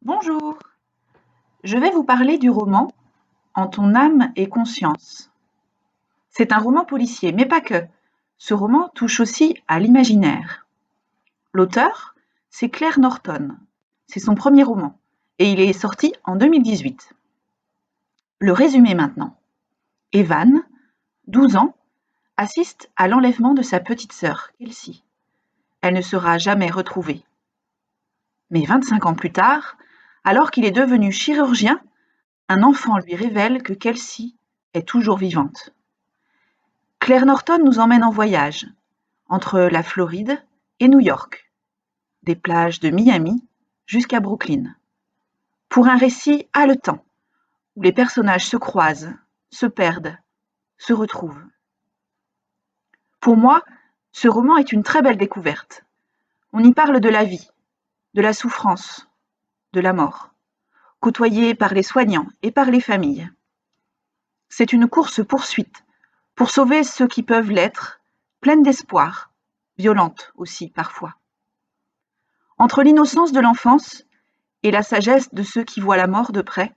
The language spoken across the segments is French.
Bonjour, je vais vous parler du roman En ton âme et conscience. C'est un roman policier, mais pas que. Ce roman touche aussi à l'imaginaire. L'auteur, c'est Claire Norton. C'est son premier roman et il est sorti en 2018. Le résumé maintenant. Evan, 12 ans, assiste à l'enlèvement de sa petite sœur, Kelsey. Elle ne sera jamais retrouvée. Mais 25 ans plus tard, alors qu'il est devenu chirurgien, un enfant lui révèle que Kelsey est toujours vivante. Claire Norton nous emmène en voyage, entre la Floride et New York, des plages de Miami jusqu'à Brooklyn, pour un récit haletant, où les personnages se croisent, se perdent, se retrouvent. Pour moi, ce roman est une très belle découverte. On y parle de la vie, de la souffrance, de la mort, côtoyée par les soignants et par les familles. C'est une course-poursuite pour sauver ceux qui peuvent l'être, pleine d'espoir, violente aussi parfois. Entre l'innocence de l'enfance et la sagesse de ceux qui voient la mort de près,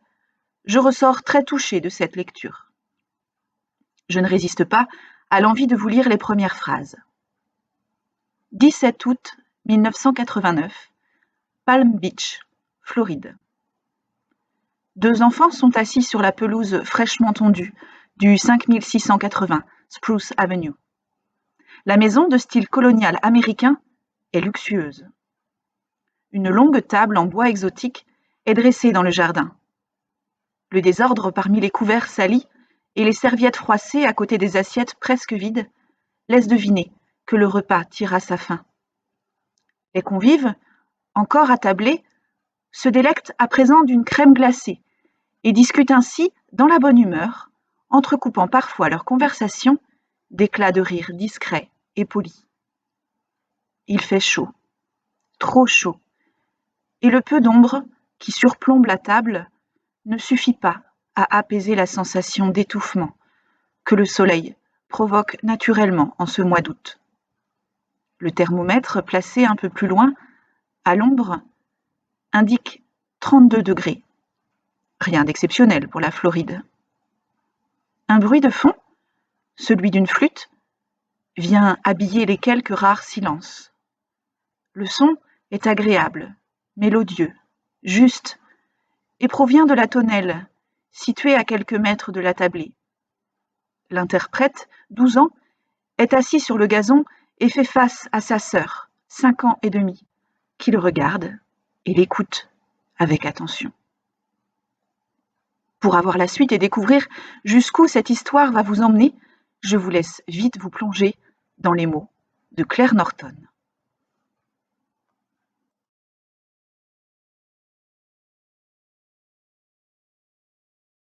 je ressors très touchée de cette lecture. Je ne résiste pas à l'envie de vous lire les premières phrases. 17 août 1989, Palm Beach, Floride. Deux enfants sont assis sur la pelouse fraîchement tondue du 5680 Spruce Avenue. La maison de style colonial américain est luxueuse. Une longue table en bois exotique est dressée dans le jardin. Le désordre parmi les couverts salis et les serviettes froissées à côté des assiettes presque vides laisse deviner que le repas tire à sa fin. Les convives, encore attablés, se délectent à présent d'une crème glacée et discutent ainsi dans la bonne humeur, entrecoupant parfois leur conversation d'éclats de rire discrets et polis. Il fait chaud, trop chaud, et le peu d'ombre qui surplombe la table ne suffit pas à apaiser la sensation d'étouffement que le soleil provoque naturellement en ce mois d'août. Le thermomètre placé un peu plus loin, à l'ombre, indique 32 degrés. Rien d'exceptionnel pour la Floride. Un bruit de fond, celui d'une flûte, vient habiller les quelques rares silences. Le son est agréable, mélodieux, juste, et provient de la tonnelle, située à quelques mètres de la tablée. L'interprète, 12 ans, est assis sur le gazon et fait face à sa sœur, 5 ans et demi, qui le regarde et l'écoute avec attention. Pour avoir la suite et découvrir jusqu'où cette histoire va vous emmener, je vous laisse vite vous plonger dans les mots de Claire Norton.